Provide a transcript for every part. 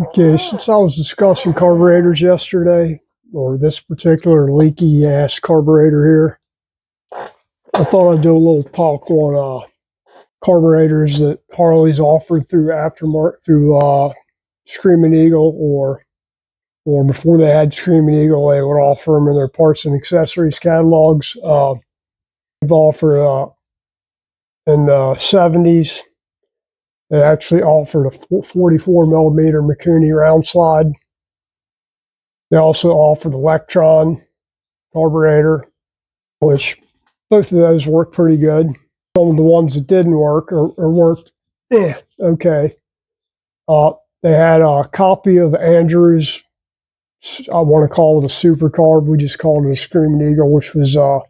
Okay, since I was discussing carburetors yesterday, or this particular leaky ass carburetor here, I thought I'd do a little talk on carburetors that Holley's offered through aftermarket through Screaming Eagle, or before they had Screaming Eagle, they would offer them in their parts and accessories catalogs. They've offered in the 70s. They actually offered a 44 millimeter Mikuni round slide. They also offered Electron carburetor, which both of those work pretty good. Some of the ones that didn't work or worked okay. They had a copy of Andrew's, I want to call it a super carb. We just called it a Screaming Eagle, which was a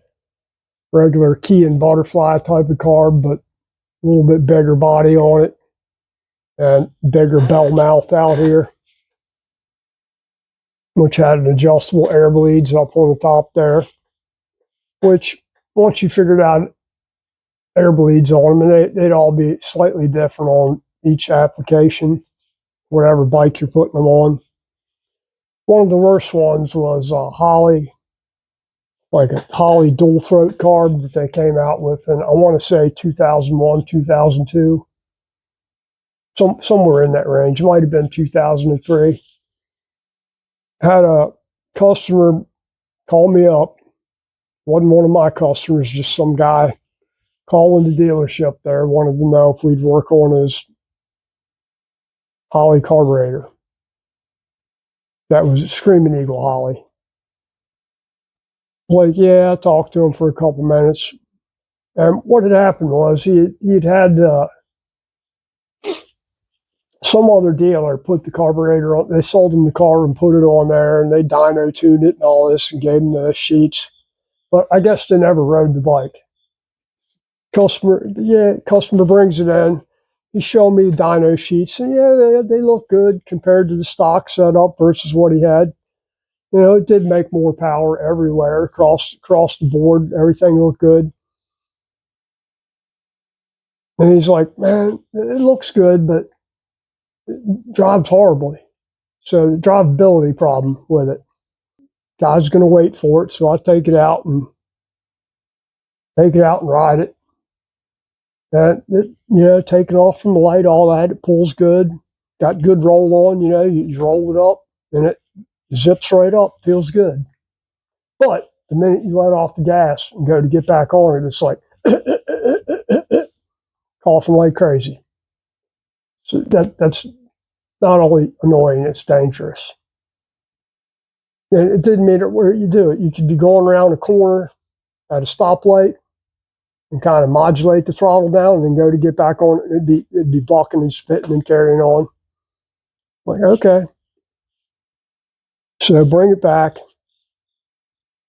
regular key and butterfly type of carb, but a little bit bigger body on it and bigger bell mouth out here, which had an adjustable air bleeds up on the top there, which once you figured out air bleeds on them, and they'd all be slightly different on each application, whatever bike you're putting them on. One of the worst ones was Holley, like a Holley dual throat carb that they came out with, and I want to say 2001, 2002, somewhere in that range. It might have been 2003. Had a customer call me up. Wasn't one of my customers, just some guy calling the dealership there, wanted to know if we'd work on his Holley carburetor. That was Screaming Eagle Holley. Like, yeah, I talked to him for a couple minutes. And what had happened was he'd had some other dealer put the carburetor on. They sold him the car and put it on there, and they dyno tuned it and all this and gave him the sheets. But I guess they never rode the bike. Customer brings it in. He showed me the dyno sheets, and yeah, they look good compared to the stock setup versus what he had. You know, it did make more power everywhere across the board. Everything looked good. And he's like, man, it looks good, but it drives horribly. So the drivability problem with it. Guy's going to wait for it, so I take it out and ride it. And it, taking off from the light, all that, it pulls good. Got good roll on, you roll it up and it zips right up, feels good. But the minute you let off the gas and go to get back on it, it's like coughing like crazy. So that's not only annoying, it's dangerous. And it didn't matter where you do it. You could be going around a corner at a stoplight and kind of modulate the throttle down and then go to get back on it. It'd be bucking and spitting and carrying on. Like, okay. So bring it back.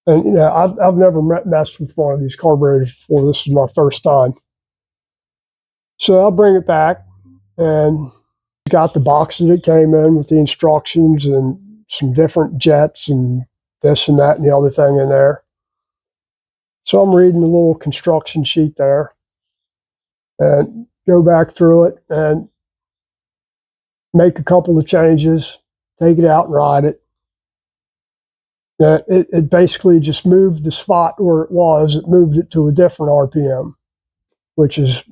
And, I've never messed with one of these carburetors before. This is my first time. So I'll bring it back, and got the box that it came in with the instructions and some different jets and this and that and the other thing in there. So I'm reading the little construction sheet there and go back through it and make a couple of changes, take it out and ride it. It basically just moved the spot where it was. It moved it to a different RPM, which is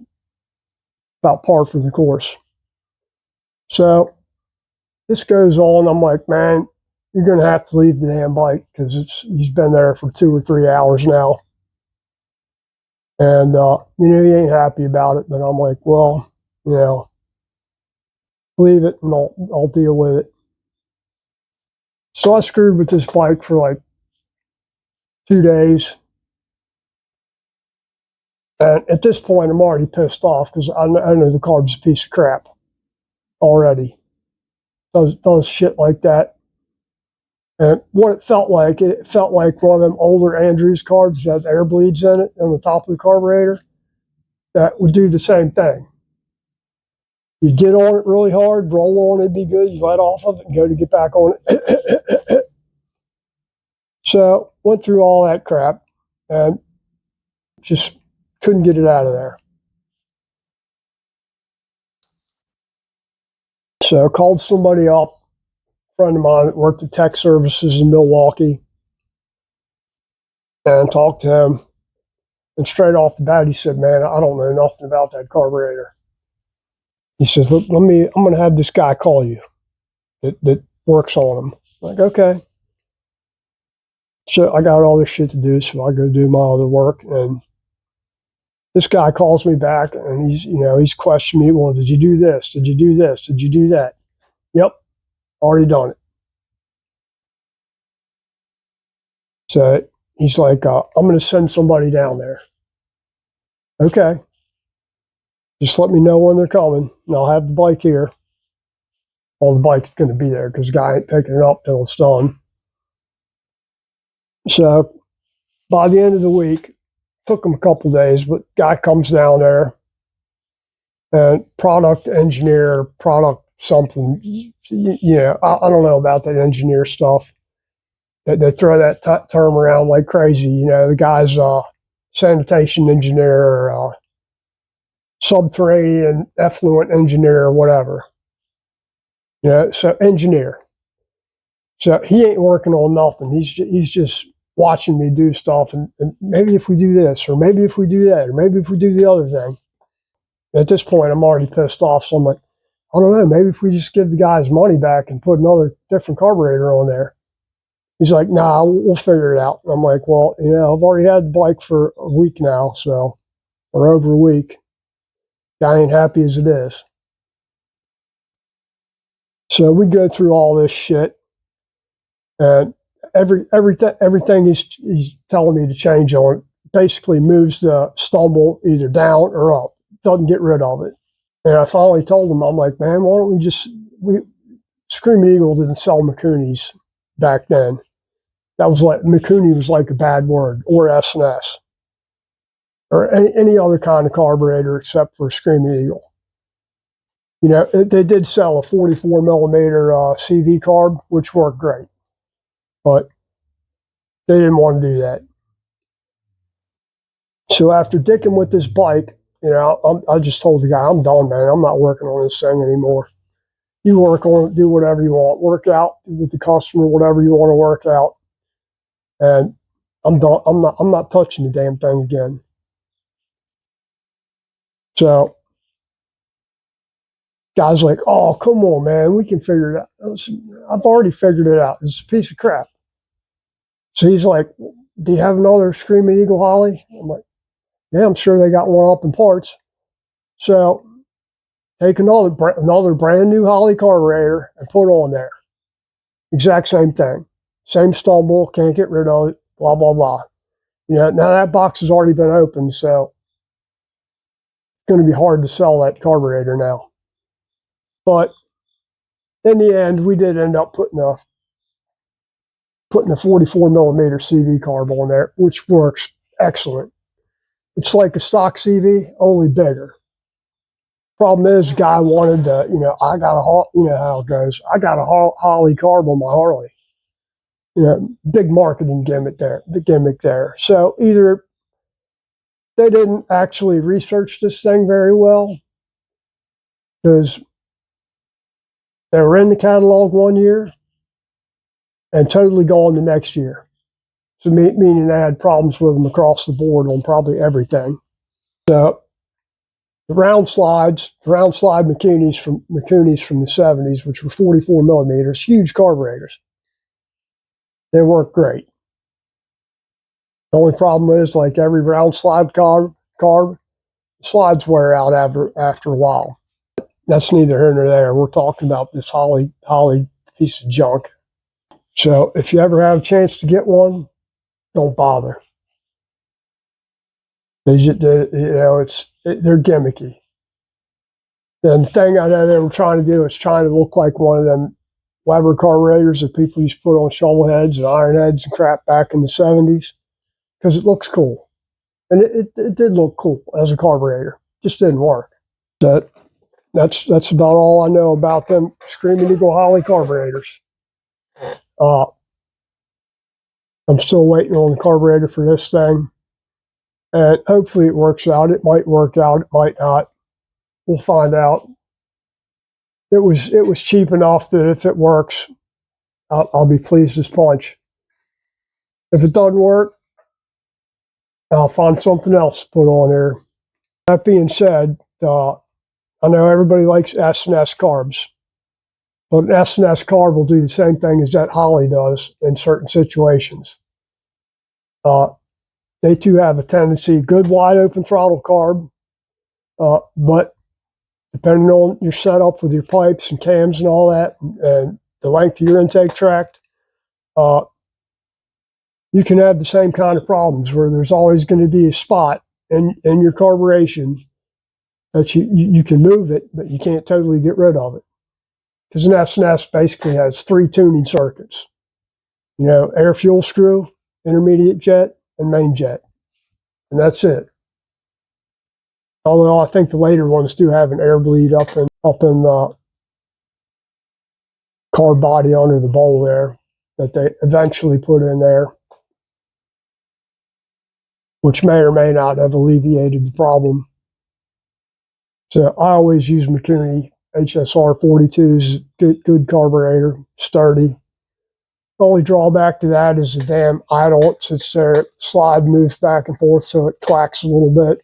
about par for the course. So this goes on. I'm like, man, you're going to have to leave the damn bike because he's been there for 2 or 3 hours now. And, he ain't happy about it. But I'm like, well, leave it and I'll deal with it. So I screwed with this bike for like 2 days. And at this point, I'm already pissed off because I know the carb's a piece of crap already. Does shit like that. And what it felt like one of them older Andrews carbs that had air bleeds in it on the top of the carburetor that would do the same thing. You get on it really hard, roll on it, it'd be good. You let off of it and go to get back on it. So went through all that crap and just couldn't get it out of there. So I called somebody up friend of mine that worked at tech services in Milwaukee and talked to him. And straight off the bat, he said, man, I don't know nothing about that carburetor. He says, look, I'm going to have this guy call you that works on them. I'm like, okay. So I got all this shit to do, so I go do my other work. And this guy calls me back and he's questioning me. Well, did you do this? Did you do this? Did you do that? Yep. Already done it. So he's like, I'm going to send somebody down there. Okay. Just let me know when they're coming and I'll have the bike here. Well, the bike's going to be there because the guy ain't picking it up till it's done. So by the end of the week, took him a couple days, but guy comes down there and product engineer, product something, I don't know about that engineer stuff. They throw that term around like crazy. The guy's a sanitation engineer, or subterranean effluent engineer, or whatever. So engineer. So he ain't working on nothing. He's just watching me do stuff, and maybe if we do this, or maybe if we do that, or maybe if we do the other thing. At this point, I'm already pissed off, so I'm like, I don't know, maybe if we just give the guy his money back and put another different carburetor on there. He's like, nah, we'll figure it out. And I'm like, well, I've already had the bike for a week now, or over a week. Guy ain't happy as it is. So we go through all this shit, and everything he's telling me to change on basically moves the stumble either down or up. Doesn't get rid of it. And I finally told him, I'm like, man, why don't we Screaming Eagle didn't sell Mikuni's back then. That was like, Mikuni was like a bad word, or S&S, or any other kind of carburetor except for Screaming Eagle. They did sell a 44 millimeter CV carb, which worked great, but they didn't want to do that. So after dicking with this bike, I just told the guy, I'm done, man. I'm not working on this thing anymore. You work on it, do whatever you want, work out with the customer, whatever you want to work out. And I'm done. I'm not touching the damn thing again. So guy's like, oh, come on, man, we can figure it out. I've already figured it out. It's a piece of crap. So he's like, do you have another Screaming Eagle Holley? I'm like, yeah, I'm sure they got one up in parts. So take another brand new Holley carburetor and put on there. Exact same thing. Same stumble, can't get rid of it, blah, blah, blah. Now that box has already been opened, so it's going to be hard to sell that carburetor now. But in the end, we did end up putting a 44 millimeter CV carb on there, which works excellent. It's like a stock CV, only bigger. Problem is, the guy wanted to, I got how it goes. I got a Holley Carb on my Harley. Big marketing gimmick there. So either they didn't actually research this thing very well, because they were in the catalog one year and totally gone the next year. So meaning they had problems with them across the board on probably everything. So the round slide Mikuni's from the 70s, which were 44 millimeters, huge carburetors. They work great. The only problem is, like every round slide carb, slides wear out after a while. That's neither here nor there. We're talking about this Holley piece of junk. So if you ever have a chance to get one, don't bother. They're gimmicky. And the thing I know they were trying to do is trying to look like one of them Weber carburetors that people used to put on shovel heads and iron heads and crap back in the 70s, because it looks cool. And it did look cool as a carburetor. Just didn't work. That's about all I know about them Screaming Eagle Holley carburetors. I'm still waiting on the carburetor for this thing. And hopefully it works out. It might work out. It might not. We'll find out. It was cheap enough that if it works, I'll be pleased as punch. If it doesn't work, I'll find something else to put on there. That being said, I know everybody likes S&S carbs, but an S&S carb will do the same thing as that Holley does in certain situations. They too have a tendency, good wide open throttle carb, but depending on your setup with your pipes and cams and all that, and the length of your intake tract, you can have the same kind of problems where there's always going to be a spot in your carburation that you can move it, but you can't totally get rid of it. Because an S&S basically has 3 tuning circuits. You know, air fuel screw, intermediate jet, and main jet. And that's it. Although I think the later ones do have an air bleed up in the carb body under the bowl there that they eventually put in there, which may or may not have alleviated the problem. So I always use McCooney HSR 42s, good carburetor, sturdy. The only drawback to that is the damn idle. It sits there, slide moves back and forth, so it clacks a little bit.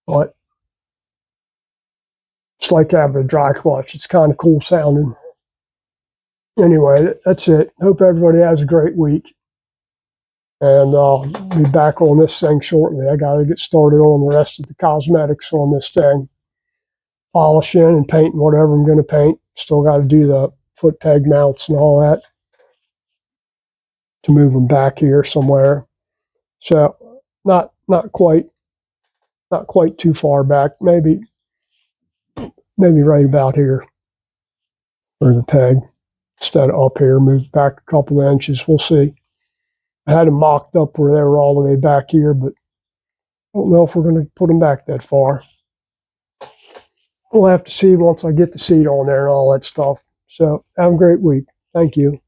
But it's like having a dry clutch. It's kind of cool sounding. Anyway, that's it. Hope everybody has a great week. And I'll be back on this thing shortly. I got to get started on the rest of the cosmetics on this thing. Polishing and painting whatever I'm going to paint. Still got to do the foot peg mounts and all that to move them back here somewhere. So not quite too far back. Maybe right about here for the peg instead of up here. Move back a couple of inches. We'll see. I had them mocked up where they were all the way back here, but I don't know if we're going to put them back that far. We'll have to see once I get the seat on there and all that stuff. So have a great week. Thank you.